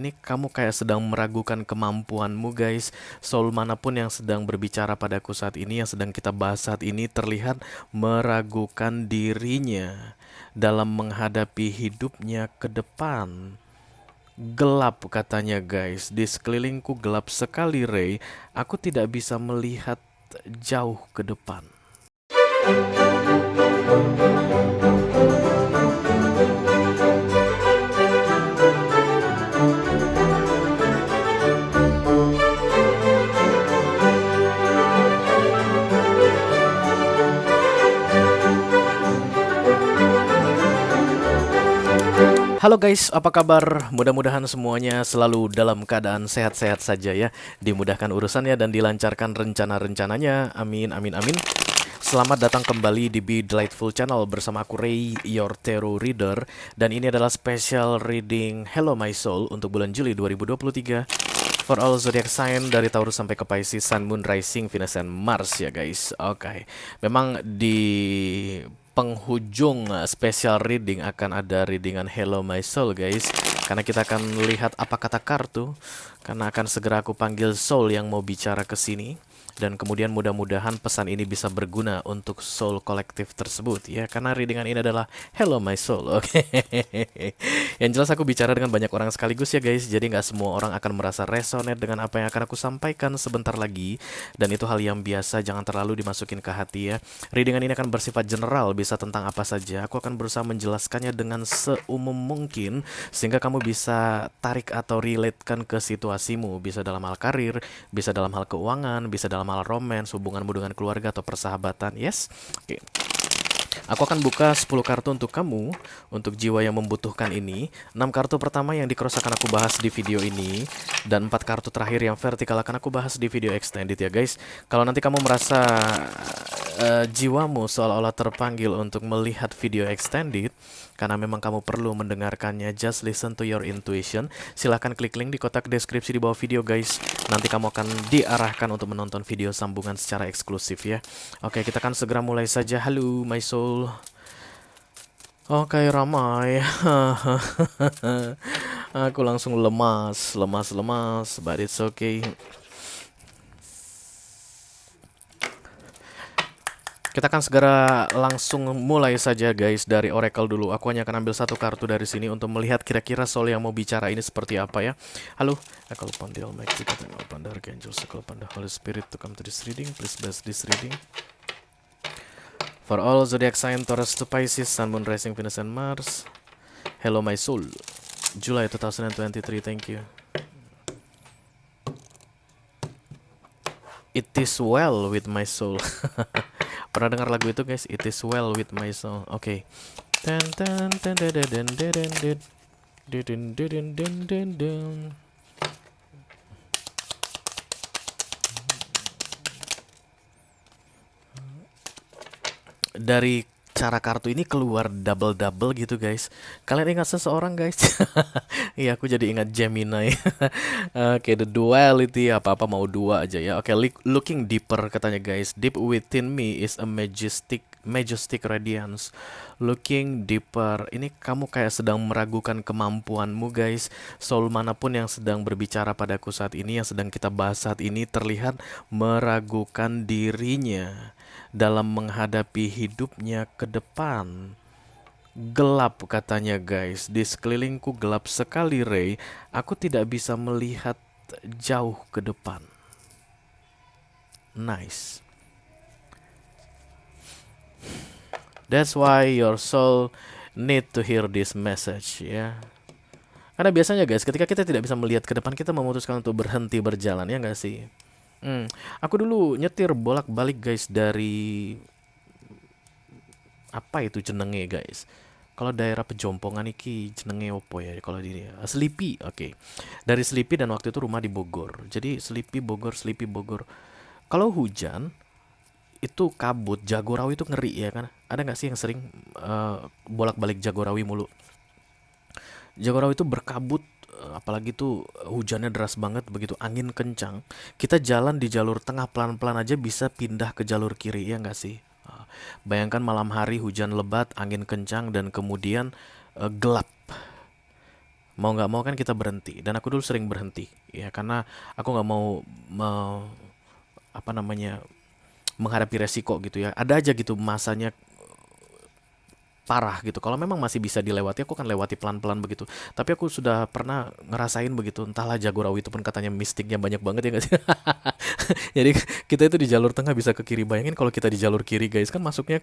Ini kamu kayak sedang meragukan kemampuanmu guys. Soul manapun yang sedang berbicara padaku saat ini, yang sedang kita bahas saat ini, terlihat meragukan dirinya dalam menghadapi hidupnya ke depan. Gelap katanya guys, di sekelilingku gelap sekali Ray. Aku tidak bisa melihat jauh ke depan. Halo guys, apa kabar? Mudah-mudahan semuanya selalu dalam keadaan sehat-sehat saja ya. Dimudahkan urusannya dan dilancarkan rencana-rencananya. Amin, amin, amin. Selamat datang kembali di Be Delightful Channel bersama aku Ray, your tarot reader. Dan ini adalah special reading Hello My Soul untuk bulan Juli 2023. For all zodiac sign dari Taurus sampai ke Pisces, Sun, Moon, Rising, Venus, and Mars ya guys. Oke, memang di penghujung special reading akan ada readingan Hello My Soul guys. Karena kita akan lihat apa kata kartu. Karena akan segera aku panggil Soul yang mau bicara ke sini. Dan kemudian mudah-mudahan pesan ini bisa berguna untuk soul kolektif tersebut ya. Karena readingan ini adalah Hello My Soul. Oke. Yang jelas aku bicara dengan banyak orang sekaligus ya guys. Jadi nggak semua orang akan merasa resonate dengan apa yang akan aku sampaikan sebentar lagi. Dan itu hal yang biasa, jangan terlalu dimasukin ke hati ya. Readingan ini akan bersifat general, bisa tentang apa saja. Aku akan berusaha menjelaskannya dengan seumum mungkin sehingga kamu bisa tarik atau relatekan ke situasimu. Bisa dalam hal karir, bisa dalam hal keuangan, bisa dalam hal romance, hubunganmu dengan keluarga atau persahabatan. Yes? Oke. Aku akan buka 10 kartu untuk kamu, untuk jiwa yang membutuhkan ini. 6 kartu pertama yang di cross akan aku bahas di video ini, dan 4 kartu terakhir yang vertikal akan aku bahas di video extended ya guys. Kalau nanti kamu merasa jiwamu seolah-olah terpanggil untuk melihat video extended, karena memang kamu perlu mendengarkannya, just listen to your intuition. Silahkan klik link di kotak deskripsi di bawah video guys. Nanti kamu akan diarahkan untuk menonton video sambungan secara eksklusif ya. Oke, kita akan segera mulai saja. Halo my soul. Oke, ramai. Aku langsung lemas, but it's okay. Kita akan segera langsung mulai saja guys dari oracle dulu. Aku hanya akan ambil satu kartu dari sini untuk melihat kira-kira soul yang mau bicara ini seperti apa ya. Halo, I call upon the Almighty, I call upon the Archangels, I call upon the Holy Spirit to come to this reading. Please bless this reading. For all zodiac sign Taurus to Pisces, Sun, Moon, Rising, Venus, and Mars. Hello my soul. July 2023, thank you. It is well with my soul. Pernah dengar lagu itu guys? It is well with my soul. Oke. Dari cara kartu ini keluar double-double gitu guys. Kalian ingat seseorang guys? Iya, aku jadi ingat Gemini. Oke, the duality, apa-apa mau dua aja ya. Oke, looking deeper katanya guys. Deep within me is a majestic radiance. Looking deeper. Ini kamu kayak sedang meragukan kemampuanmu guys. Soul manapun yang sedang berbicara padaku saat ini, yang sedang kita bahas saat ini, terlihat meragukan dirinya dalam menghadapi hidupnya ke depan. Gelap katanya guys, di sekelilingku gelap sekali Ray. Aku tidak bisa melihat jauh ke depan. Nice. That's why your soul need to hear this message ya. Karena biasanya guys, ketika kita tidak bisa melihat ke depan, kita memutuskan untuk berhenti berjalan ya nggak sih? Aku dulu nyetir bolak-balik guys dari apa itu jenenge guys. Kalau daerah Pejompongan iki jenenge opo ya kalau di Selipi. Oke. Dari Selipi dan waktu itu rumah di Bogor. Jadi Selipi Bogor, Selipi Bogor. Kalau hujan itu kabut, Jagorawi itu ngeri ya kan. Ada nggak sih yang sering bolak-balik Jagorawi mulu? Jagorawi itu berkabut, apalagi tuh hujannya deras banget, begitu angin kencang. Kita jalan di jalur tengah pelan-pelan aja bisa pindah ke jalur kiri ya nggak sih? Bayangkan malam hari hujan lebat, angin kencang dan kemudian gelap. Mau nggak mau kan kita berhenti. Dan aku dulu sering berhenti, ya karena aku nggak mau apa namanya, menghadapi resiko gitu ya. Ada aja gitu masanya parah gitu. Kalau memang masih bisa dilewati, aku akan lewati pelan-pelan begitu. Tapi aku sudah pernah ngerasain begitu. Entahlah, Jagorawi itu pun katanya mistiknya banyak banget ya nggak sih? Jadi kita itu di jalur tengah bisa ke kiri. Bayangin kalau kita di jalur kiri guys, kan masuknya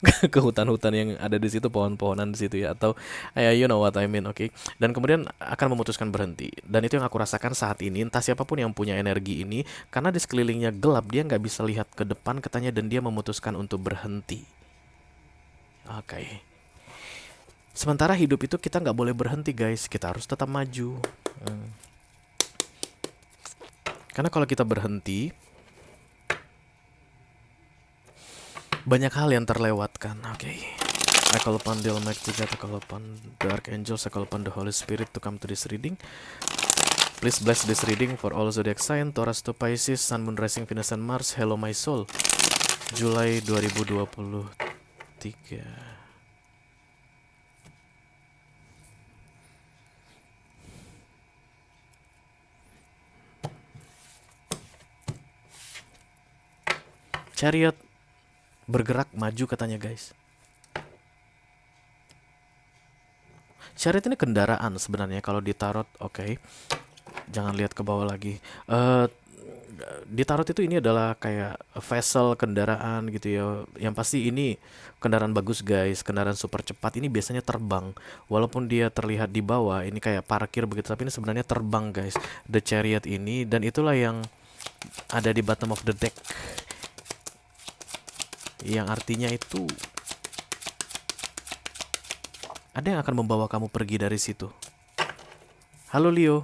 ke hutan-hutan yang ada di situ, pohon-pohonan di situ ya. Atau you know what I mean, oke. Dan kemudian akan memutuskan berhenti. Dan itu yang aku rasakan saat ini. Entah siapapun yang punya energi ini, karena di sekelilingnya gelap, dia nggak bisa lihat ke depan katanya, dan dia memutuskan untuk berhenti. Oke. Sementara hidup itu kita nggak boleh berhenti guys, kita harus tetap maju. Hmm. Karena kalau kita berhenti, banyak hal yang terlewatkan. Oke. I call upon the Almighty God, I call upon the Archangels, I call upon the Holy Spirit to come to this reading. Please bless this reading for all zodiac sign, Taurus to Pisces, Sun, Moon, Rising, Venus, and Mars. Hello my soul. Julai 2023. Chariot bergerak maju katanya guys. Chariot ini kendaraan sebenarnya kalau di tarot, oke. Jangan lihat ke bawah lagi. Di tarot itu ini adalah kayak vessel, kendaraan gitu ya. Yang pasti ini kendaraan bagus guys, kendaraan super cepat. Ini biasanya terbang. Walaupun dia terlihat di bawah, ini kayak parkir begitu, tapi ini sebenarnya terbang guys. The Chariot ini, dan itulah yang ada di bottom of the deck. Yang artinya itu ada yang akan membawa kamu pergi dari situ. Halo Leo,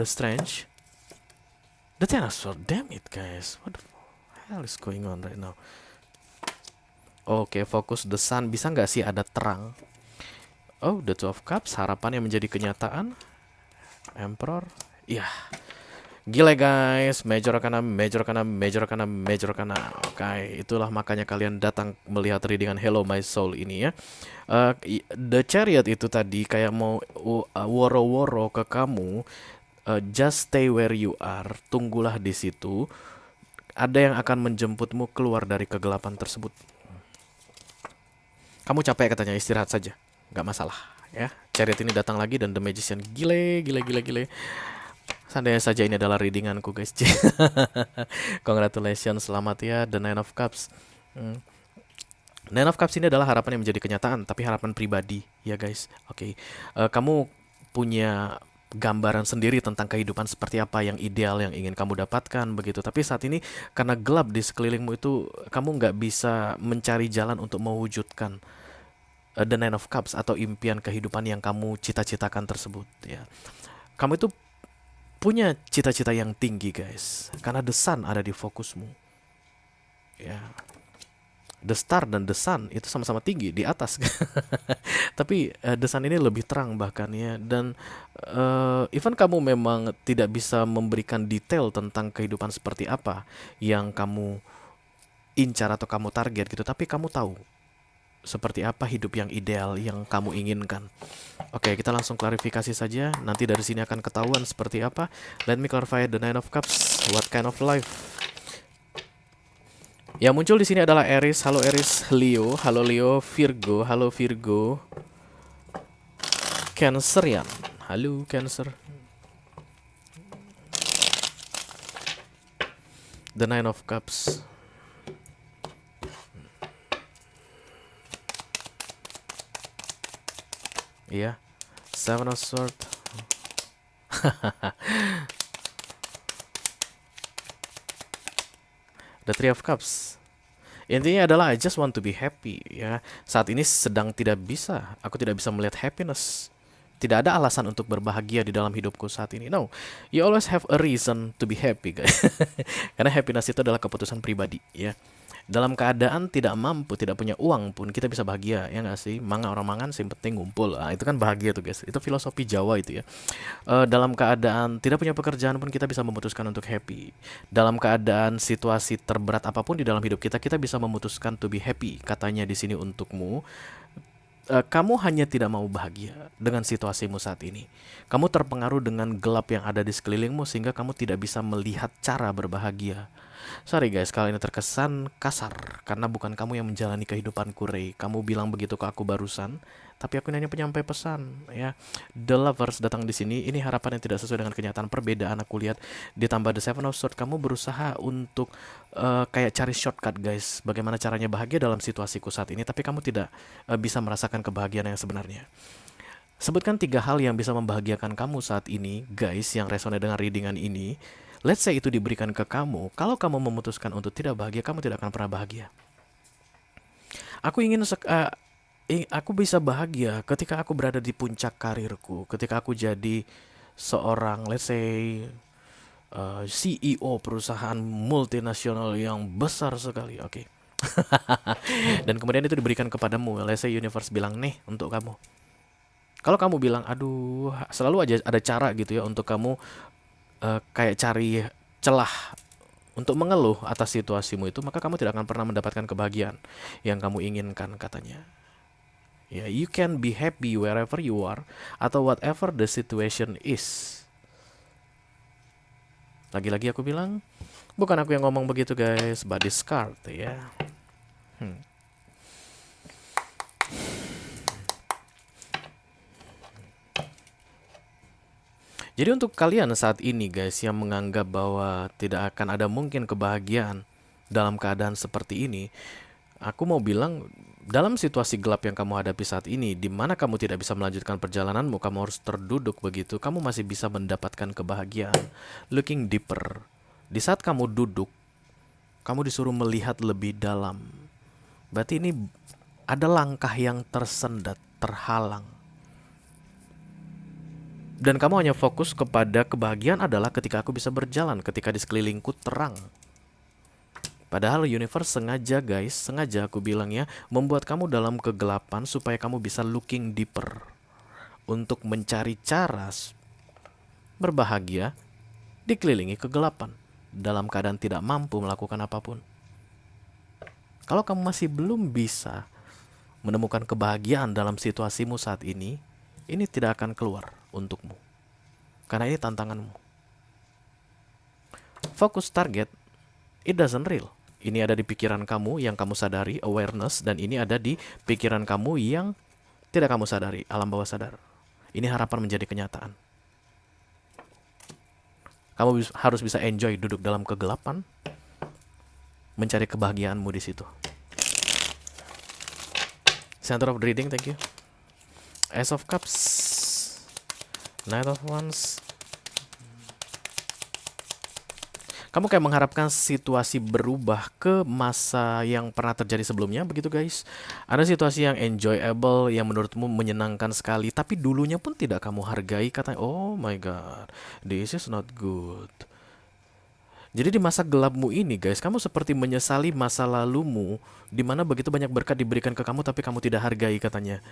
The Strange, The Ten of Swords. Damn it guys, what the hell is going on right now? Oke, fokus The Sun. Bisa nggak sih ada terang? Oh, The Two of Cups, harapan yang menjadi kenyataan. Emperor, iya. Gila guys, Major Arcana, Major Arcana, Major Arcana, Major Arcana. Oke, itulah makanya kalian datang melihat readingan Hello My Soul ini ya. The Chariot itu tadi kayak mau woro-woro ke kamu. Just stay where you are, tunggulah di situ. Ada yang akan menjemputmu keluar dari kegelapan tersebut. Kamu capek katanya, istirahat saja, nggak masalah ya. Chariot ini datang lagi dan The Magician. Gile. Seandainya saja ini adalah readinganku guys. Congratulations, selamat ya, The Nine of Cups. Nine of Cups ini adalah harapan yang menjadi kenyataan, tapi harapan pribadi ya guys. Oke. Kamu punya gambaran sendiri tentang kehidupan seperti apa yang ideal yang ingin kamu dapatkan begitu. Tapi saat ini karena gelap di sekelilingmu itu, kamu nggak bisa mencari jalan untuk mewujudkan The Nine of Cups atau impian kehidupan yang kamu cita-citakan tersebut ya. Kamu itu punya cita-cita yang tinggi guys, karena The Sun ada di fokusmu ya. The Star dan The Sun itu sama-sama tinggi di atas. Tapi The Sun ini lebih terang bahkan ya. Dan even kamu memang tidak bisa memberikan detail tentang kehidupan seperti apa yang kamu incar atau kamu target gitu, tapi kamu tahu seperti apa hidup yang ideal yang kamu inginkan. Oke, kita langsung klarifikasi saja. Nanti dari sini akan ketahuan seperti apa. Let me clarify the Nine of Cups. What kind of life? Yang muncul di sini adalah Aries. Halo Aries, Leo, halo Leo, Virgo, halo Virgo. Cancerian. Halo Cancer. The Nine of Cups. Iya, Seven of Swords. The Three of Cups. Intinya adalah I just want to be happy ya. Saat ini sedang tidak bisa, aku tidak bisa melihat happiness. Tidak ada alasan untuk berbahagia di dalam hidupku saat ini. No, you always have a reason to be happy guys. Karena happiness itu adalah keputusan pribadi ya. Dalam keadaan tidak mampu, tidak punya uang pun kita bisa bahagia, ya nggak sih? Orang mangan sih penting ngumpul. Itu kan bahagia tuh guys. Itu filosofi Jawa itu ya. Dalam keadaan tidak punya pekerjaan pun kita bisa memutuskan untuk happy. Dalam keadaan situasi terberat apapun di dalam hidup kita, kita bisa memutuskan to be happy. Katanya di sini untukmu. Kamu hanya tidak mau bahagia dengan situasimu saat ini. Kamu terpengaruh dengan gelap yang ada di sekelilingmu sehingga kamu tidak bisa melihat cara berbahagia. Sorry guys, kalau ini terkesan kasar karena bukan kamu yang menjalani kehidupanku, Ray. Kamu bilang begitu ke aku barusan, tapi aku hanya penyampai pesan, ya. The Lovers datang di sini, ini harapan yang tidak sesuai dengan kenyataan. Perbedaan aku lihat ditambah The Seven of Swords, kamu berusaha untuk kayak cari shortcut guys, bagaimana caranya bahagia dalam situasiku saat ini, tapi kamu tidak bisa merasakan kebahagiaan yang sebenarnya. Sebutkan 3 hal yang bisa membahagiakan kamu saat ini, guys, yang resonate dengan readingan ini. Let's say itu diberikan ke kamu. Kalau kamu memutuskan untuk tidak bahagia, kamu tidak akan pernah bahagia. Aku ingin aku bisa bahagia ketika aku berada di puncak karirku, ketika aku jadi seorang, let's say, CEO perusahaan multinasional yang besar sekali. Oke. Dan kemudian itu diberikan kepadamu. Let's say universe bilang, nih untuk kamu. Kalau kamu bilang, aduh, selalu aja ada cara gitu ya untuk kamu kayak cari celah untuk mengeluh atas situasimu itu, maka kamu tidak akan pernah mendapatkan kebahagiaan yang kamu inginkan katanya. Ya, you can be happy wherever you are atau whatever the situation is. Lagi-lagi aku bilang, bukan aku yang ngomong begitu guys, but this card ya. Jadi untuk kalian saat ini guys yang menganggap bahwa tidak akan ada mungkin kebahagiaan dalam keadaan seperti ini, aku mau bilang dalam situasi gelap yang kamu hadapi saat ini, di mana kamu tidak bisa melanjutkan perjalananmu, kamu harus terduduk begitu, kamu masih bisa mendapatkan kebahagiaan. Looking deeper. Di saat kamu duduk, kamu disuruh melihat lebih dalam. Berarti ini ada langkah yang tersendat, terhalang. Dan kamu hanya fokus kepada kebahagiaan adalah ketika aku bisa berjalan, ketika di sekelilingku terang. Padahal universe sengaja guys, sengaja aku bilang ya, membuat kamu dalam kegelapan supaya kamu bisa looking deeper. Untuk mencari cara berbahagia dikelilingi kegelapan, dalam keadaan tidak mampu melakukan apapun. Kalau kamu masih belum bisa menemukan kebahagiaan dalam situasimu saat ini tidak akan keluar untukmu. Karena ini tantanganmu. Fokus target, it doesn't real. Ini ada di pikiran kamu yang kamu sadari, awareness, dan ini ada di pikiran kamu yang tidak kamu sadari, alam bawah sadar. Ini harapan menjadi kenyataan. Kamu harus bisa enjoy duduk dalam kegelapan, mencari kebahagiaanmu di situ. Center of the reading, thank you. Ace of Cups, Knight of Wands. Kamu kayak mengharapkan situasi berubah ke masa yang pernah terjadi sebelumnya, begitu guys. Ada situasi yang enjoyable, yang menurutmu menyenangkan sekali, tapi dulunya pun tidak kamu hargai. Katanya, oh my god, this is not good. Jadi di masa gelapmu ini guys, kamu seperti menyesali masa lalumu, di mana begitu banyak berkat diberikan ke kamu, tapi kamu tidak hargai katanya.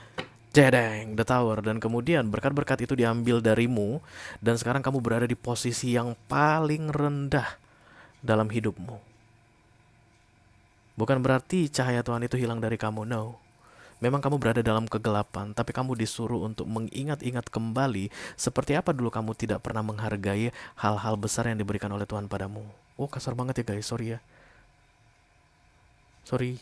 Jedeng, the tower. Dan kemudian berkat-berkat itu diambil darimu, dan sekarang kamu berada di posisi yang paling rendah dalam hidupmu. Bukan berarti cahaya Tuhan itu hilang dari kamu, no. Memang kamu berada dalam kegelapan, tapi kamu disuruh untuk mengingat-ingat kembali seperti apa dulu kamu tidak pernah menghargai hal-hal besar yang diberikan oleh Tuhan padamu. Oh, kasar banget ya guys, sorry ya. Sorry.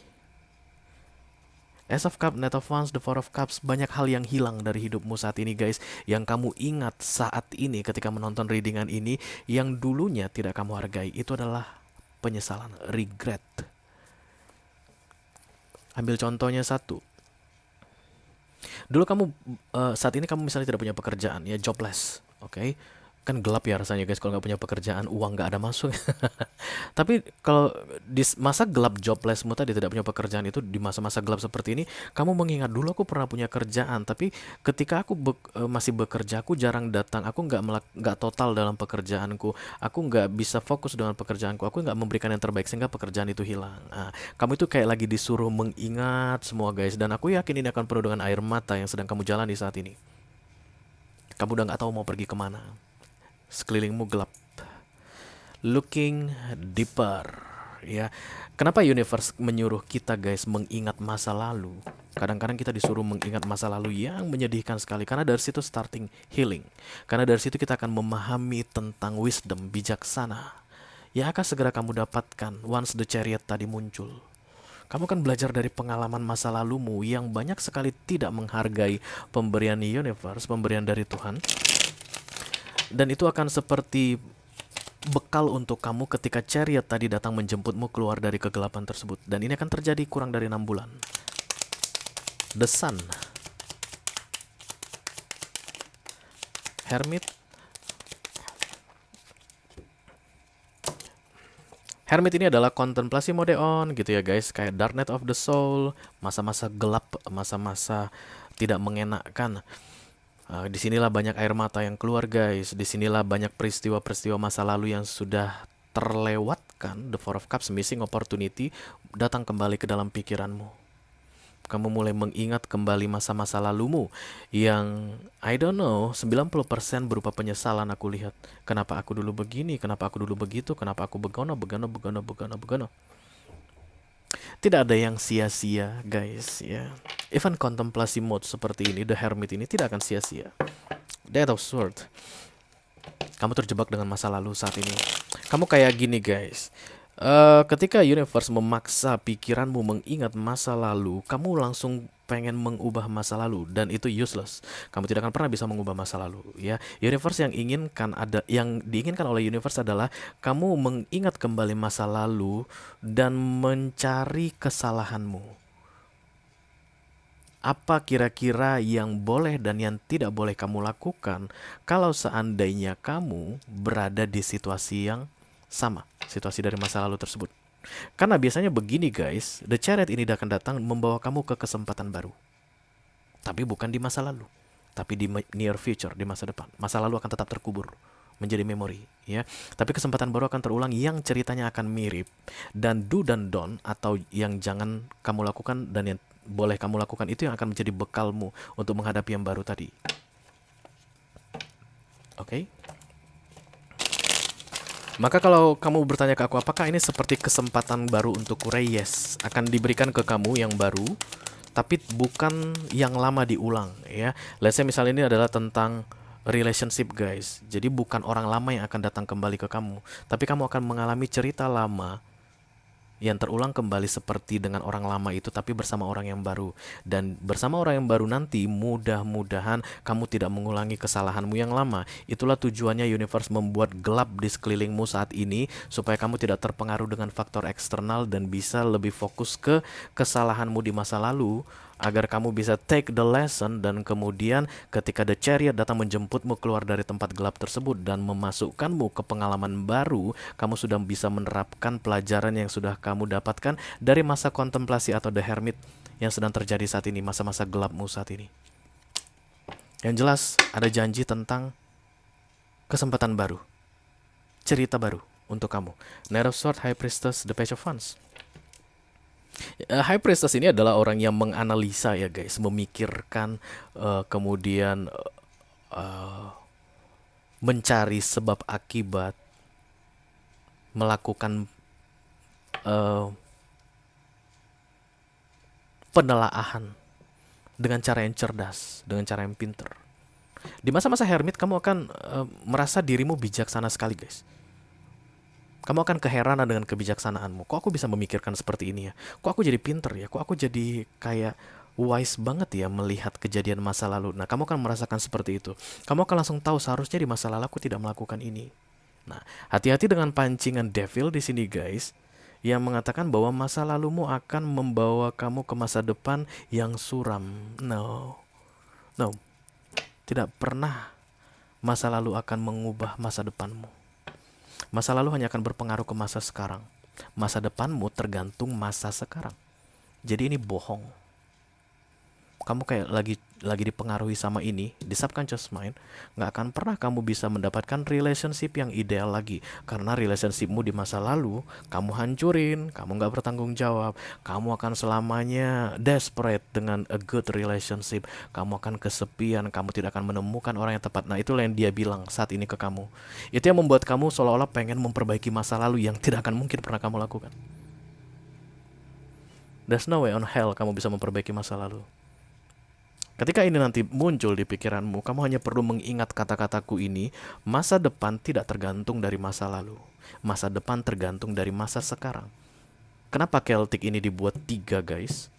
Ace of Cups, Knight of Wands, the Four of Cups. Banyak hal yang hilang dari hidupmu saat ini guys, yang kamu ingat saat ini ketika menonton readingan ini, yang dulunya tidak kamu hargai. Itu adalah penyesalan, regret. Ambil contohnya satu. Dulu kamu saat ini kamu misalnya tidak punya pekerjaan, ya jobless, oke? Kan gelap ya rasanya guys kalau nggak punya pekerjaan, uang nggak ada masuk. Tapi kalau di masa gelap joblessmu tadi, tidak punya pekerjaan itu, di masa-masa gelap seperti ini, kamu mengingat dulu aku pernah punya kerjaan, tapi ketika aku masih bekerja, aku jarang datang, aku nggak total dalam pekerjaanku, aku nggak bisa fokus dengan pekerjaanku, aku nggak memberikan yang terbaik sehingga pekerjaan itu hilang. Nah, kamu itu kayak lagi disuruh mengingat semua guys, dan aku yakin ini akan penuh dengan air mata yang sedang kamu jalani saat ini. Kamu udah nggak tahu mau pergi kemana. Sekelilingmu gelap. Looking deeper, ya. Kenapa universe menyuruh kita guys mengingat masa lalu? Kadang-kadang kita disuruh mengingat masa lalu yang menyedihkan sekali, karena dari situ starting healing. Karena dari situ kita akan memahami tentang wisdom, bijaksana, yang akan segera kamu dapatkan once the chariot tadi muncul. Kamu akan belajar dari pengalaman masa lalumu yang banyak sekali tidak menghargai pemberian universe, pemberian dari Tuhan. Dan itu akan seperti bekal untuk kamu ketika chariot tadi datang menjemputmu keluar dari kegelapan tersebut. Dan ini akan terjadi kurang dari 6 bulan. The Sun, Hermit. Hermit ini adalah kontemplasi mode on gitu ya guys, kayak Dark Night of the Soul, masa-masa gelap, masa-masa tidak mengenakkan. Disinilah banyak air mata yang keluar guys, disinilah banyak peristiwa-peristiwa masa lalu yang sudah terlewatkan. The Four of Cups, missing opportunity, datang kembali ke dalam pikiranmu. Kamu mulai mengingat kembali masa-masa lalumu yang I don't know, 90% berupa penyesalan aku lihat. Kenapa aku dulu begini, kenapa aku dulu begitu, kenapa aku begono. Tidak ada yang sia-sia guys ya. Even kontemplasi mode seperti ini, The Hermit ini tidak akan sia-sia. Death of Sword. Kamu terjebak dengan masa lalu saat ini. Kamu kayak gini guys. Ketika universe memaksa pikiranmu mengingat masa lalu, kamu langsung pengen mengubah masa lalu dan itu useless. Kamu tidak akan pernah bisa mengubah masa lalu, ya. Universe yang diinginkan oleh universe adalah kamu mengingat kembali masa lalu dan mencari kesalahanmu. Apa kira-kira yang boleh dan yang tidak boleh kamu lakukan kalau seandainya kamu berada di situasi yang sama, situasi dari masa lalu tersebut. Karena biasanya begini guys, The Chariot ini akan datang membawa kamu ke kesempatan baru. Tapi bukan di masa lalu, tapi di near future, di masa depan. Masa lalu akan tetap terkubur menjadi memori, ya. Tapi kesempatan baru akan terulang yang ceritanya akan mirip. Dan do dan don't, atau yang jangan kamu lakukan dan yang boleh kamu lakukan, itu yang akan menjadi bekalmu untuk menghadapi yang baru tadi. Oke? Maka kalau kamu bertanya ke aku, apakah ini seperti kesempatan baru untuk Ray? Yes, akan diberikan ke kamu yang baru, tapi bukan yang lama diulang, ya. Let's say misalnya ini adalah tentang relationship guys. Jadi bukan orang lama yang akan datang kembali ke kamu, tapi kamu akan mengalami cerita lama yang terulang kembali seperti dengan orang lama itu, tapi bersama orang yang baru. Dan bersama orang yang baru nanti, mudah-mudahan kamu tidak mengulangi kesalahanmu yang lama. Itulah tujuannya universe membuat gelap di sekelilingmu saat ini, supaya kamu tidak terpengaruh dengan faktor eksternal dan bisa lebih fokus ke kesalahanmu di masa lalu, agar kamu bisa take the lesson, dan kemudian ketika The Chariot datang menjemputmu keluar dari tempat gelap tersebut dan memasukkanmu ke pengalaman baru, kamu sudah bisa menerapkan pelajaran yang sudah kamu dapatkan dari masa kontemplasi atau The Hermit yang sedang terjadi saat ini, masa-masa gelapmu saat ini. Yang jelas ada janji tentang kesempatan baru, cerita baru untuk kamu. Knight of Swords, High Priestess, The Page of Wands. High Priestess ini adalah orang yang menganalisa ya guys, memikirkan, kemudian mencari sebab akibat, melakukan penelaahan dengan cara yang cerdas, dengan cara yang pinter. Di masa-masa Hermit kamu akan merasa dirimu bijaksana sekali guys. Kamu akan keheranan dengan kebijaksanaanmu. Kok aku bisa memikirkan seperti ini ya? Kok aku jadi pinter ya? Kok aku jadi kayak wise banget ya melihat kejadian masa lalu? Nah, kamu akan merasakan seperti itu. Kamu akan langsung tahu seharusnya di masa lalu aku tidak melakukan ini. Nah, hati-hati dengan pancingan devil di sini guys, yang mengatakan bahwa masa lalumu akan membawa kamu ke masa depan yang suram. No. Tidak pernah masa lalu akan mengubah masa depanmu. Masa lalu hanya akan berpengaruh ke masa sekarang. Masa depanmu tergantung masa sekarang. Jadi ini bohong. Kamu kayak lagi dipengaruhi sama ini, di subconscious mind, nggak akan pernah kamu bisa mendapatkan relationship yang ideal lagi. Karena relationshipmu di masa lalu, kamu hancurin, kamu nggak bertanggung jawab, kamu akan selamanya desperate dengan a good relationship, kamu akan kesepian, kamu tidak akan menemukan orang yang tepat. Nah, itulah yang dia bilang saat ini ke kamu. Itu yang membuat kamu seolah-olah pengen memperbaiki masa lalu yang tidak akan mungkin pernah kamu lakukan. There's no way on hell kamu bisa memperbaiki masa lalu. Ketika ini nanti muncul di pikiranmu, kamu hanya perlu mengingat kata-kataku ini, masa depan tidak tergantung dari masa lalu. Masa depan tergantung dari masa sekarang. Kenapa Celtic ini dibuat 3, guys?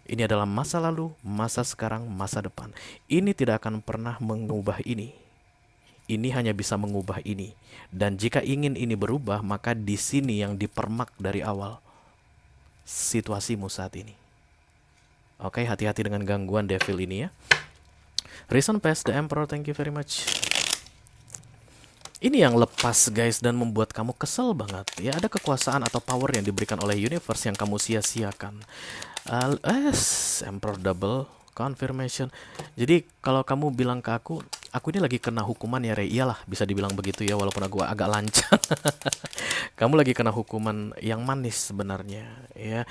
Ini adalah masa lalu, masa sekarang, masa depan. Ini tidak akan pernah mengubah ini. Ini hanya bisa mengubah ini. Dan jika ingin ini berubah, maka di sini yang dipermak dari awal. Situasimu saat ini. Oke, hati-hati dengan gangguan devil ini ya. Reason Pass, The Emperor, thank you very much. Ini yang lepas guys dan membuat kamu kesel banget. Ya, ada kekuasaan atau power yang diberikan oleh universe yang kamu sia-siakan. Emperor double confirmation. Jadi kalau kamu bilang ke aku ini lagi kena hukuman ya Rey. Iyalah, bisa dibilang begitu ya, walaupun aku agak lancang. Kamu lagi kena hukuman yang manis sebenarnya ya.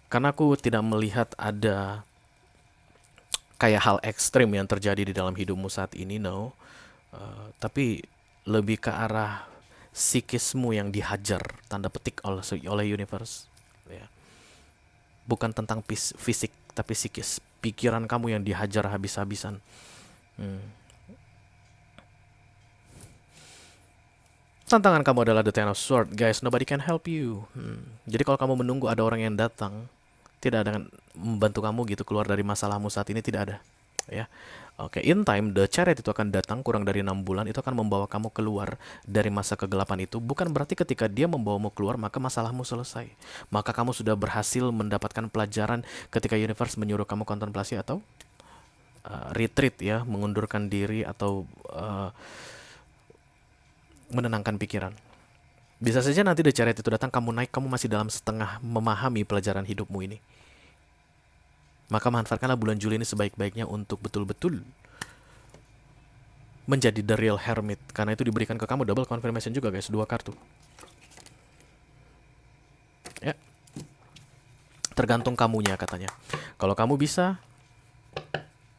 Karena aku tidak melihat ada kayak hal ekstrim yang terjadi di dalam hidupmu saat ini, no. Tapi lebih ke arah psikismu yang dihajar, tanda petik oleh universe. Ya. Bukan tentang fisik, tapi psikis. Pikiran kamu yang dihajar habis-habisan. Tantangan kamu adalah the Ten of Swords, guys. Nobody can help you. Jadi kalau kamu menunggu ada orang yang datang, tidak ada yang membantu kamu gitu keluar dari masalahmu saat ini, tidak ada. Ya, oke. In time, the Chariot itu akan datang kurang dari 6 bulan. Itu akan membawa kamu keluar dari masa kegelapan itu. Bukan berarti ketika dia membawamu keluar maka masalahmu selesai. Maka kamu sudah berhasil mendapatkan pelajaran ketika universe menyuruh kamu kontemplasi atau retreat ya, mengundurkan diri atau menenangkan pikiran. Bisa saja nanti the Chariot itu datang, kamu naik, kamu masih dalam setengah memahami pelajaran hidupmu ini. Maka manfaatkanlah bulan Juli ini sebaik-baiknya untuk betul-betul menjadi the real hermit. Karena itu diberikan ke kamu double confirmation juga guys, 2 kartu. Ya. Tergantung kamunya katanya. Kalau kamu bisa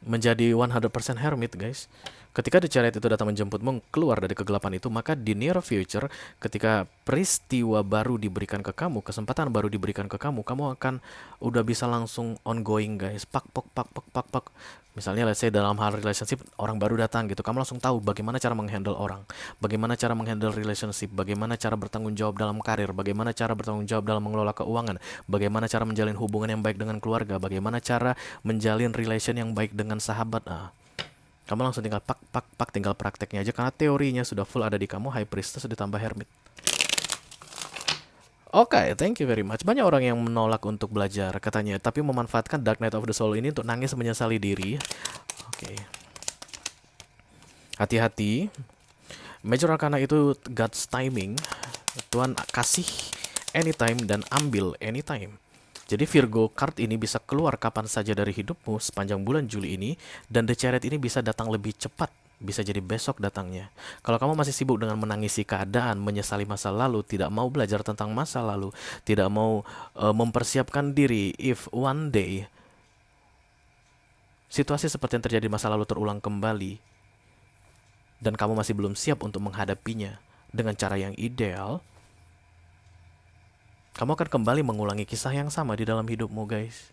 menjadi 100% hermit guys, ketika the Chariot itu datang menjemputmu keluar dari kegelapan itu, maka di near future ketika peristiwa baru diberikan ke kamu, kesempatan baru diberikan ke kamu, kamu akan udah bisa langsung ongoing guys. Pak. Misalnya let's say dalam hal relationship, orang baru datang gitu, kamu langsung tahu bagaimana cara menghandle orang, bagaimana cara menghandle relationship, bagaimana cara bertanggung jawab dalam karir, bagaimana cara bertanggung jawab dalam mengelola keuangan, bagaimana cara menjalin hubungan yang baik dengan keluarga, bagaimana cara menjalin relation yang baik dengan sahabat. Kamu langsung tinggal pak, tinggal prakteknya aja karena teorinya sudah full ada di kamu. High Priestess ditambah Hermit. Oke, thank you very much. Banyak orang yang menolak untuk belajar katanya, tapi memanfaatkan Dark Night of the Soul ini untuk nangis menyesali diri. Oke. Hati-hati. Major Arcana itu God's timing. Tuhan kasih anytime dan ambil anytime. Jadi Virgo card ini bisa keluar kapan saja dari hidupmu sepanjang bulan Juli ini. Dan The Chariot ini bisa datang lebih cepat. Bisa jadi besok datangnya. Kalau kamu masih sibuk dengan menangisi keadaan, menyesali masa lalu, tidak mau belajar tentang masa lalu, tidak mau mempersiapkan diri if one day situasi seperti yang terjadi di masa lalu terulang kembali, dan kamu masih belum siap untuk menghadapinya dengan cara yang ideal, kamu akan kembali mengulangi kisah yang sama di dalam hidupmu guys.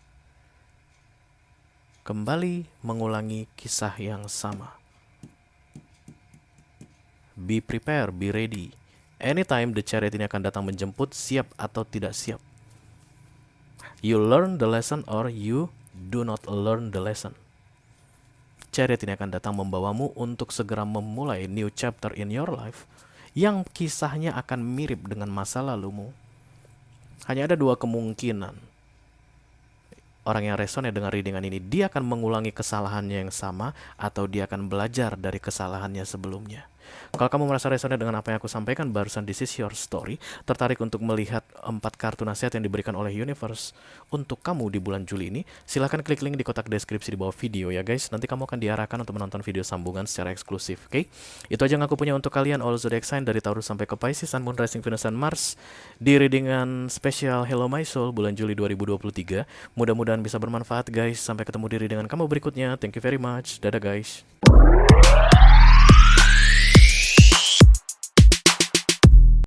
Kembali mengulangi kisah yang sama. Be prepared, be ready. Anytime the Chariot ini akan datang menjemput, siap atau tidak siap. You learn the lesson or you do not learn the lesson. Chariot ini akan datang membawamu untuk segera memulai new chapter in your life yang kisahnya akan mirip dengan masa lalumu. Hanya ada 2 kemungkinan. Orang yang resonate dengan readingan ini, dia akan mengulangi kesalahannya yang sama atau dia akan belajar dari kesalahannya sebelumnya. Kalau kamu merasa resonate dengan apa yang aku sampaikan barusan, this is your story, tertarik untuk melihat 4 kartu nasihat yang diberikan oleh universe untuk kamu di bulan Juli ini, silahkan klik link di kotak deskripsi di bawah video ya guys. Nanti kamu akan diarahkan untuk menonton video sambungan secara eksklusif. Oke? Itu aja yang aku punya untuk kalian, all zodiac sign dari Taurus sampai ke Pisces, Sun, Moon, Rising, Venus, dan Mars di readingan spesial Hello My Soul bulan Juli 2023. Mudah-mudahan bisa bermanfaat guys. Sampai ketemu di readingan kamu berikutnya. Thank you very much. Dadah guys.